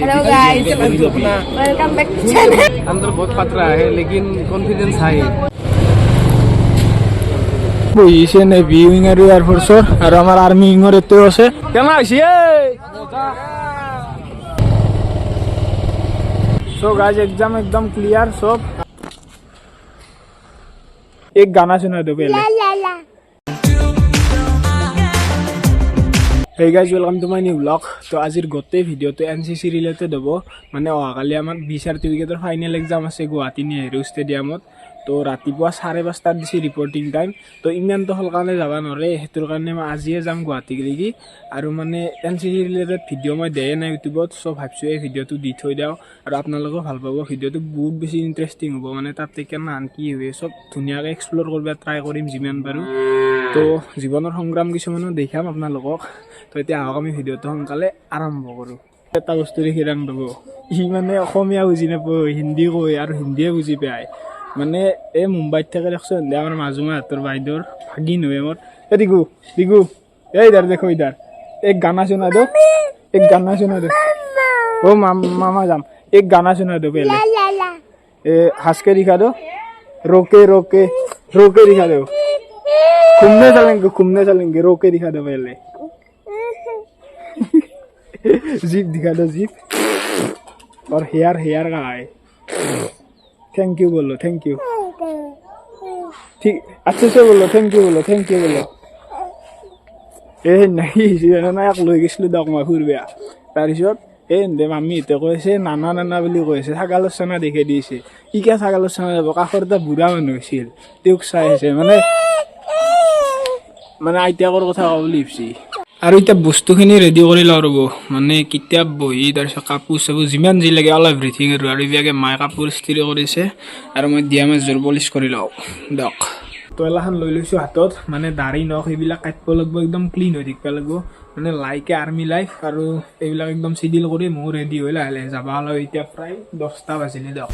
Hello guys, welcome back to channel. अंदर बहुत खतरा है लेकिन कॉन्फिडेंस हाई বহিছে নেভি উইং আৰু এয়াৰফৰ্চৰ আৰু আমাৰ আৰ্মি উইঙৰ এতেও আছে কেনে হৈছে সো গাইজ एग्जाम एकदम क्लियर सब एक गाना सुना दो पहले Hey guys, welcome to my new vlog. तो आजिर गोटे भिडिओটো एनसीसी रिलेटेड হ'ব মানে অহাকালি আমাৰ বি সাৰ্টিফিকেটৰ ফাইনেল एग्जाम আছে গুৱাহাটী নেহেৰু ষ্টেডিয়ামত তো ৰাতিপুৱা 5:30 দিছে ৰিপৰ্টিং টাইম তো ইমানটো হল কাৰণে যাব নৰে হেতুৰ কাৰণে মই আজিয়ে যাম গুৱাহাটী গলি আৰু মানে এনसीसी रिलेटेड ভিডিও মই দেই না ইউটিউবত সব ভাবছো এই ভিডিওটো দি থৈ দাও আৰু আপোনালোকে ভাল পাব ভিডিওটো বহুত বেছি ইন্টাৰেষ্টিং হ'ব মানে তাতে কেনে আন কি হয় সব ধুনিয়াকৈ এক্সপ্লোৰ কৰিব ট্ৰাই কৰিম যিমান পাৰো তো জীৱনৰ সংগ্ৰাম কিছুমানো দেখাম আপোনালোকক তো এতিয়া আহক আমি ভিডিওটো সোনকালে আৰম্ভ কৰোঁ এটা বস্তু দেখি ৰাং দব ই মানে অসমীয়া বুজি নাপায় হিন্দী কয় আৰু হিন্দীয়ে বুজি পায় মানে এই মুম্বাইত থাকে দেখছো আমাৰ মাজুমা হাতৰ বাইদেউৰ ভাগিন হয় মোৰ এ দিগু দিগু এই ইধাৰ দেখো ইধাৰ एक गाना सुना दो एक गाना सुना दो ओ मामा जाम एक गाना सुना दो पहले हंस के दिखा दो रोके रोके रोके दिखा दो घूमने चलेंगे रोके दिखा दो पहले जीप दिखा दो जीप और हेयर हेयर का है थैंक यू बोलो थैंक यू ठीक अच्छे से बोलो थैंक यू बोलो এই নাই না এক লৈ গৈছিলোঁ দক মই ফুৰবা তাৰপিছত এই মামীহঁতে কৈছে নানা নানা বুলি কৈছে ছাগালৰ চানা দেখে দিছে কিকা ছাগালৰ চানা যাব কাষৰ এটা বুঢ়া মানুহ হৈছিল তেওঁক চাই আছে মানে আইতাকৰ কথা ক'ব লিপছি আৰু এতিয়া বস্তুখিনি ৰেডি কৰি লওঁ ৰ'ব মানে কিতাপ বহি তাৰপিছত কাপোৰ চাপোৰ যিমান যি লাগে অল এভৰিথিং আৰু এইবিলাকে মায়ে কাপোৰ ইস্ত্ৰি কৰিছে আৰু মই দিয়া মাছযোৰ পলিচ কৰি লওঁ দক তইলাখন লৈ লৈছোঁ হাতত মানে দাড়ি নখ এইবিলাক কাটিব লাগিব একদম ক্লিন হৈ থাকিব লাগিব মানে লাইকে আৰ্মি লাইফ আৰু এইবিলাক একদম চিডিল কৰি মোৰ ৰেডি হৈ লাহে লাহে যাব হ'লে এতিয়া প্ৰায় 10টা বাজিলে দিয়ক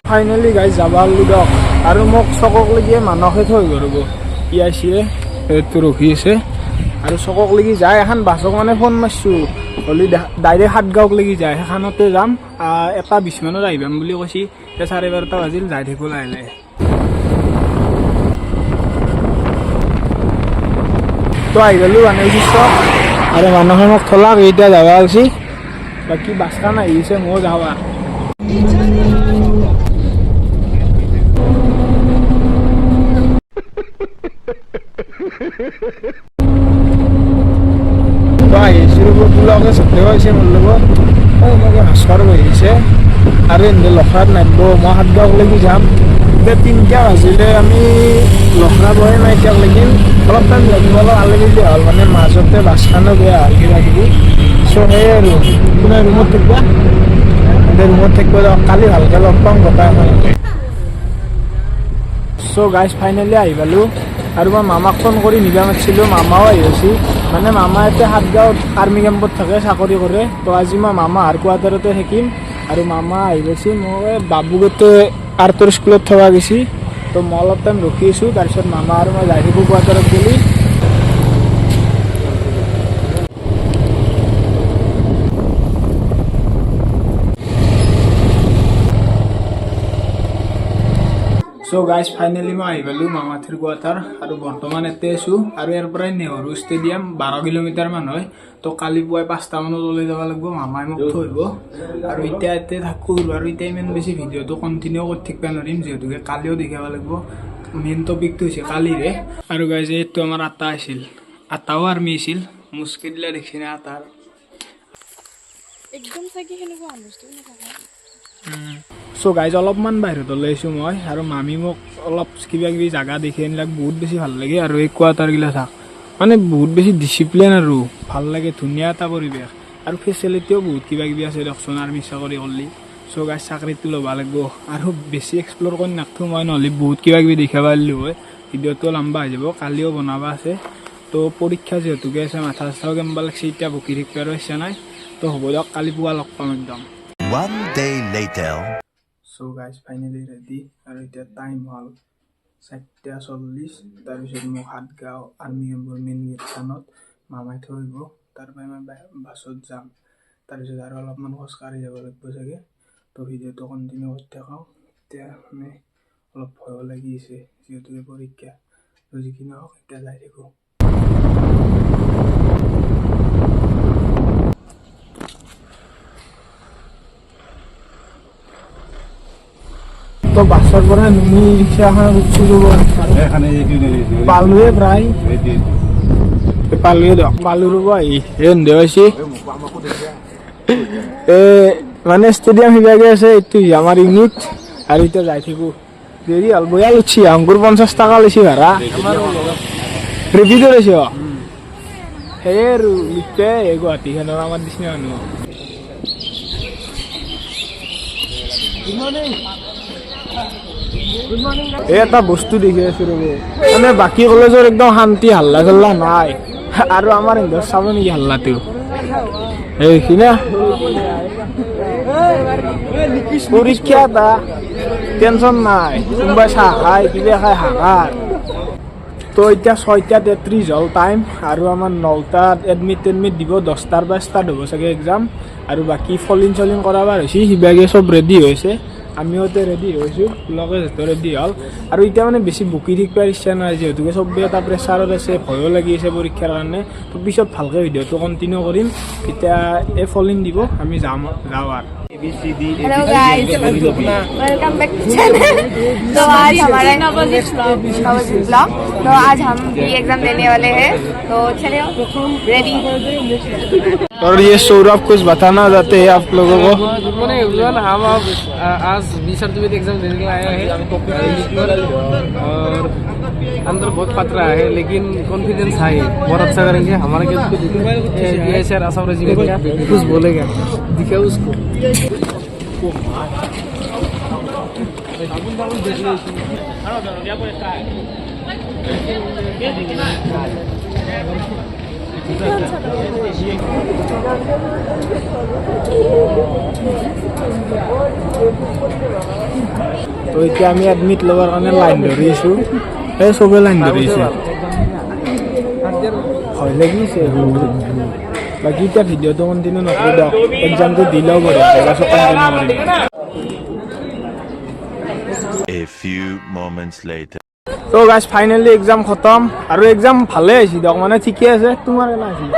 ফাইনেলি গাইজ যাব হ'লো দিয়ক আৰু মোক চকক লাগি মানসে থৈ গ'ব কি আহিছে এইটো ৰখি আছে আৰু চকক লাগি যায় এখন বাছক মানে ফোন মাৰিছোঁ হলি ডাইৰেক্ট সাতগাঁৱক লাগি যায় সেইখনতে যাম 1:20 মানত আহিবাম বুলি কৈছি 12:30 বাজিল যাই থাকিব লাহে লাহে তো আহি গ'লো বানাইছোঁ চব আৰু মানুহে মোক থলাক এতিয়া যাব হৈছে বাকী বাছখন আহিছে ময়ো যাবা আহিছিলোঁ বোলাকে চবেও আহিছে মোৰ লগত এনেকৈ ভাস্কৰ বহিছে আৰু এনে লখৰাত নামিব মই সাতগাঁৱক লাগি যাম এতিয়া 3টা বাজিলে আমি লখৰা বহে নাই এতিয়াক লাগিল অলপ টাইম লাগিব অলপ আলহী দিয়া হ'ল মানে মাজতে বাছখনো বেয়া হ'ল কিবা কিবি চ' সেই আৰু কোনে ৰুমত থাকিবা ৰুমত থাকিব যাওঁ কালি ভালকৈ লগ পাম গোটাই একেলগে চ' গাইজ ফাইনেলি আহি পালোঁ আৰু মই মামাক ফোন কৰি নিবা মাতিছিলোঁ মামাও আহি আছে মানে মামা এতিয়া সাতগাঁৱত আৰ্মি কেম্পত থাকে চাকৰি কৰে তো আজি মই মামা আৰ কোৱাৰ্টাৰতে থাকিম আৰু মামা আহি গৈছে মই বাবুগতে আৰ্টৰ স্কুলত থকা গৈছে তো মই অলপ টাইম ৰখি আছোঁ তাৰপিছত মামা আৰু মই যাই থাকোঁ কোৱাৰ্টাৰত গ'লি সো গাইজ ফাইনেলি মই আহি পালোঁ মামাথিৰ কোৱাৰ্টাৰ আৰু বৰ্তমান ইয়াতে আছোঁ আৰু ইয়াৰ পৰাই নেহৰু ষ্টেডিয়াম 12 কিলোমিটাৰমান হয় তো কালি পুৱাই 5টা মানত ওলাই যাব লাগিব মামাই মোক থৈব আৰু এতিয়া ইয়াতে থাকোঁ আৰু এতিয়া ইমান বেছি ভিডিঅ'টো কণ্টিনিউ কৰি থাকিব নোৱাৰিম যিহেতুকে কালিও দেখাব লাগিব মেইন টপিকটো হৈছে কালিৰে আৰু গাইজ এইটো আমাৰ আটা আছিল আটাও আৰ্মি আছিল মুস্কি দিলে দেখিছে নে আটাৰ একদম চাগে হেনেকুৱা বস্তু চ' গাইজ অলপমান বাহিৰত ওলাইছোঁ মই আৰু মামী মোক অলপ কিবা কিবি জাগা দেখি আনিলাক বহুত বেছি ভাল লাগে আৰু এই কোৱাৰ্টাৰগিলা চাওক মানে বহুত বেছি ডিচিপ্লিন আৰু ভাল লাগে ধুনীয়া এটা পৰিৱেশ আৰু ফেচিলিটিও বহুত কিবা কিবি আছে দিয়কচোন আৰ্মি চাকৰি কৰিলে চ' গাইজ চাকৰিটো ল'ব লাগিব আৰু বেছি এক্সপ্ল'ৰ কৰি নাথাকোঁ মই নহ'লে বহুত কিবা কিবি দেখাব পাৰিলোঁ হয় ভিডিঅ'টো লম্বা হৈ যাব কালিও বনাব আছে তো পৰীক্ষা যিহেতুকে আছে মাথা চাথাও কেম্বা লাগছে এতিয়া বকি থাকিব আৰু ইচ্ছা নাই তো হ'ব দিয়ক কালি পুৱা লগ পাম একদম One day later. So guys, finally ready. আৰু এতিয়া টাইম হ'ল 4:40 তাৰপিছত মোক হাতগাঁও আৰ্মি কেম্পৰ মেইন গেটখনত মামাই থৈ আহিব তাৰপৰা মই বাছত যাম তাৰপিছত আৰু অলপমান খোজকাঢ়ি যাব লাগিব চাগে তো ভিডিঅ'টো কণ্টিনিউ কৰি থাকক এতিয়া মানে অলপ ভয় লাগি আছে যিহেতুকে পৰীক্ষা তো যিখিনি হওক এতিয়া যাই থাকোঁ তো বাছৰ পৰা নুমি ৰিক্সাখন উঠি যাব পালোৱে প্ৰায় পালোৱে দিয়ক পালো ৰ'ব আহি দেৱাইছে মানে ষ্টেডিয়াম সিভাগে আছে এইটো আমাৰ ইউনিট আৰু এতিয়া যাই থাকোঁ দেৰি হ'ল বয়া উঠছি অংকুৰ 50 টকা লৈছে ভাড়া ৰেপিডো লৈছে সেয়ে আৰু লিখে গুৱাহাটীখনৰ আমাৰ নিচিনা মানুহ এটা বস্তু দেখি আছো ৰ'ব মানে বাকী কলেজৰ একদম শান্তি হাল্লা চাল্লা নাই আৰু আমাৰ ইহঁতৰ চাব নেকি হাল্লাটো এইখিনি পৰীক্ষা এটা টেনচন নাই কোনোবাই চাহ খায় কিবা খাই হাকাৰ তো এতিয়া 6:33 হ'ল টাইম আৰু আমাৰ 9টাত এডমিট দিব 10টাৰ পৰা ষ্টাৰ্ট হ'ব চাগে এক্সাম আৰু বাকী ফলিন চলিন কৰাবাৰ হৈছে সিবাগে চব ৰেডি হৈছে আমিওতে ৰেডি হৈছোঁ লগে য'ত ৰেডি হ'ল আৰু এতিয়া মানে বেছি বকি থাকিবৰ ইচ্ছা নাই যিহেতুকে চবেই এটা প্ৰেছাৰত আছে ভয়ো লাগি আছে পৰীক্ষাৰ কাৰণে তো পিছত ভালকৈ ভিডিঅ'টো কণ্টিনিউ কৰিম এতিয়া এই ফলিন দিব আমি যাওঁ আৰু hello guys welcome back to channel तो आज हमारा नवोदित ब्लॉग तो आज हम भी एग्जाम देने वाले हैं तो चलिए रेडी और ये सौरभ कुछ बताना चाहते हैं आप लोगों को गुड मॉर्निंग एवरीवन हम आज 20 सर्टिफिकेट एग्जाम देने के लिए आए हैं और अंदर बहुत खतरा है लेकिन कॉन्फिडेंस है बहुत अच्छा करेंगे हमारे सर आसाम रेजिमेंट का कुछ बोलेगा दिखाओ उसको তো এতিয়া আমি এডমিট ল'বৰ কাৰণে লাইন ধৰি আছোঁ এই চবে লাইন ধৰি আছে ভয় লাগিছে বাকী এতিয়া ভিডিঅ'টো কণ্টিনিউ নকৰোঁ দিয়ক এক্সামটো দিলেও তাৰপাছত কণ্টিনিউ কৰিম A few moments later. তো গাইজ ফাইনেলি এক্সাম খতম আৰু এক্সাম ভালে হৈছে দিয়ক মানে ঠিকে আছে তোমাৰ কেনে আছিল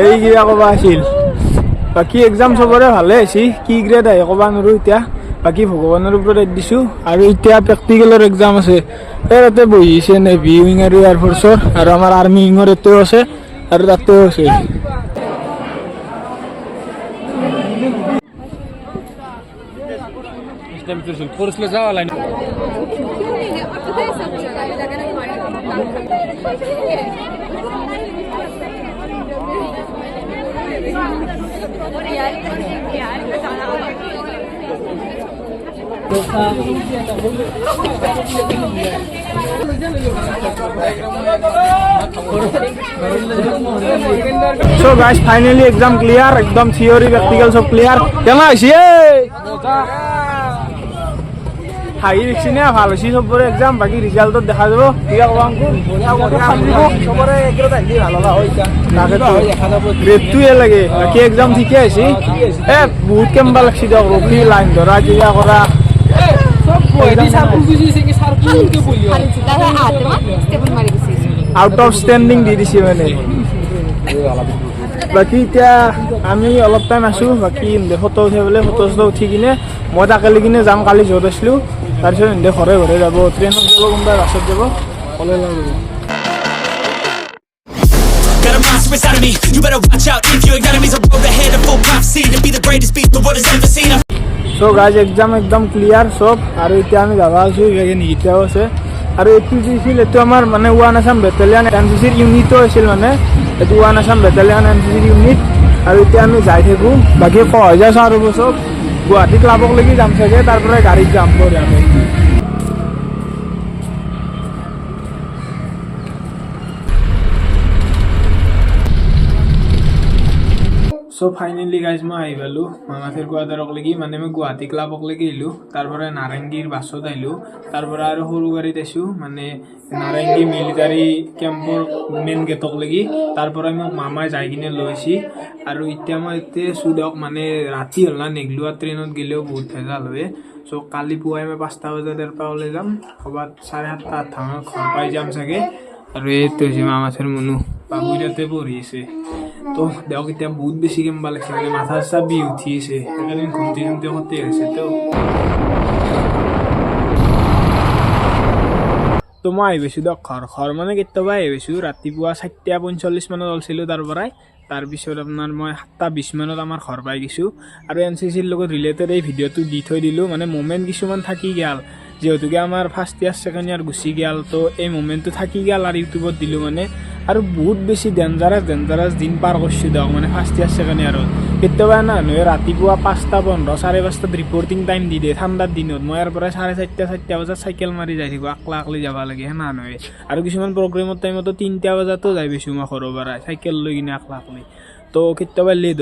এই কিবা ক'বা আছিল বাকী এক্সাম চবৰে ভালে হৈছে কি গ্ৰেড আহে ক'বা নোৱাৰোঁ এতিয়া বাকী ভগৱানৰ ওপৰত এৰি দিছোঁ আৰু এতিয়া প্ৰেক্টিকেলৰ এক্সাম আছে এই তাতে বহিছে নেভি উইং আৰু এয়াৰফ'ৰ্চৰ আৰু আমাৰ আৰ্মি উইঙৰ এতেও আছে আৰু তাতেও আছে So guys, finally exam clear, एकदम theory practical सब clear. কেমন আছিস? হাই রিক্সিনে ভালো ছি সবরে এক্সাম বাকি রেজাল্ট তো দেখা যাব কিয়া কবাঙ্কুর সবরে একরত আইলি ভালো না হইছা তাকে তো দেখা যাব গ্রেড 2 এ লাগে বাকি এক্সাম ঠিকই আছে এ বহুত কেমবা লাগছি দেখ রফি লাইন ধরা কিয়া করা সব বইদি সার্কুল বুঝিছে কি সার্কুল কে বইও दादा आते मत स्टेबल मारी गई আউট অফ স্ট্যান্ডিং দি দিছি মানে বাকি এতিয়া আমি অলপ টাইম আছো বাকি ফটো উঠাবলৈ ফটো উঠি কিনে মই তাকে লৈ কিনে যাম কালি য'ত আছিলোঁ তাৰপিছত ঘৰে ঘৰে যাব ট্ৰেইনত যাব কোনোবাই বাছত যাব কলেজ যাব Got a monster inside of me. You better watch out if your enemies are road ahead of full prophecy to be the greatest beast the world has ever seen. So guys, exam একদম clear সব আৰু এতিয়া আমি যাব আছোঁ ইয়াকে নিকিতাও আছে আৰু এইটো যিছিল এইটো আমাৰ মানে ওৱান আছাম বেটেলিয়ান এনচিচিৰ ইউনিটো আছিল মানে এইটো ওৱান আছাম বেটেলিয়ান এনচিচিৰ ইউনিট আৰু এতিয়া আমি যাই থাকোঁ বাকী সহজে চাওঁ ৰ'ব চব গুৱাহাটী ক্লাবক লাগি যাম চাগে তাৰ পৰা গাড়ীত যাম কৰি আমি সো ফাইনেলি গাইজ মই আহি পালোঁ মামাথেৰ গোৱাদাৰকলৈকে মানে মই গুৱাহাটী ক্লাবকলৈকে আহিলোঁ তাৰ পৰা নাৰেংগীৰ বাছত আহিলোঁ তাৰ পৰা আৰু সৰু গাড়ীত আহিছোঁ মানে নাৰেংগী মিলিটাৰী কেম্পৰ মেইন গেটকলৈকে তাৰ পৰা মোক মামাই যাই কিনে লৈছে আৰু এতিয়া মই এতিয়া চুদক মানে ৰাতি হ'ল না নেগলোৱা ট্ৰেইনত গ'লেও বহুত ভেজাল হয় সো কালি পুৱাই মই 5টা বজাত ইয়াৰ পৰা ওলাই যাম ক'ৰবাত 7:30 8টা মানত ঘৰ পাই যাম চাগে আৰু এইটো হৈছে মামাথেৰ মনু বাবু ইয়াতে পঢ়ি আছে তো দেখ এতিয়া বহুত বেছি কেম্বা লাগিছে মানে মাথা চাথা বিষ উঠি আছে সেইকাৰণে ঘুমটি ঘুমটি সতে হৈছে তো মই আহি পাইছোঁ দিয়ক ঘৰ মানে কেতিয়াবা আহি পাইছোঁ ৰাতিপুৱা 4:45 মানত ওলাইছিলোঁ তাৰ পৰাই তাৰপিছত আপোনাৰ মই 7:20 মানত আমাৰ ঘৰ পাই গৈছোঁ আৰু NCCৰ লগত ৰিলেটেড এই ভিডিঅ'টো দি থৈ দিলোঁ মানে মোমেণ্ট কিছুমান থাকি গ'ল যিহেতুকে আমাৰ ফাৰ্ষ্ট ইয়াৰ ছেকেণ্ড ইয়াৰ গুচি গ'ল তো এই মোমেণ্টটো থাকি গ'ল আৰু ইউটিউবত দিলোঁ মানে আৰু বহুত বেছি ডেঞ্জাৰাছ দিন পাৰ কৰিছোঁ দিয়ক মানে ফাৰ্ষ্ট ইয়াৰ ছেকেণ্ড ইয়াৰত কেতিয়াবা না নহয় ৰাতিপুৱা 5:15 5:30 ৰিপৰ্টিং টাইম দি দিয়ে ঠাণ্ডাৰ দিনত মই ইয়াৰ পৰা 4:30 বজাত চাইকেল মাৰি যাই থাকোঁ আকলি যাব লাগে না নহয় আৰু কিছুমান প্ৰগ্ৰেমৰ টাইমতো 3টা বজাতো যাই পাইছোঁ মই ঘৰৰ পৰা চাইকেল লৈ কিনে আকলি তো কেতিয়াবা লেদ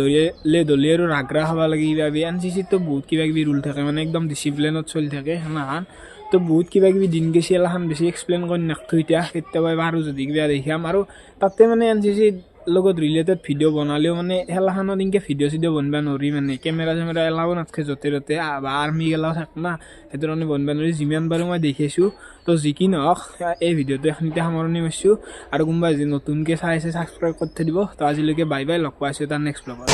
হ'লে আৰু ৰাগৰা খাব লাগে কিবা NCCতো বহুত কিবা কিবি ৰুল থাকে মানে একদম ডিচিপ্লিনত চলি থাকে সেনেহান তো বহুত কিবা কিবি দিন গেছি এলাখান বেছি এক্সপ্লেইন কৰি নাখটো এতিয়া কেতিয়াবা বাৰু যদি কিবা দেখাম আৰু তাতে মানে NCCৰ লগত ৰিলেটেড ভিডিঅ' বনালেও মানে এলাখানত এনেকৈ ভিডিঅ' চিডিঅ' বনাব নোৱাৰি মানে কেমেৰা এলাও নাথাকে য'তে ত'তে বা আৰ্মি গেলাও থাকে না সেইটো কাৰণে বনাব নোৱাৰি যিমান বাৰু মই দেখিছোঁ তো যি কি নহওক এই ভিডিঅ'টো এখনিতে সামৰণি মাৰিছোঁ আৰু কোনোবা যদি নতুনকৈ চাই আছে ছাবস্ক্ৰাইব কৰি থৈ দিব তো আজিলৈকে বাই বাই লগ পাইছোঁ তাৰ নেক্সট ব্লগত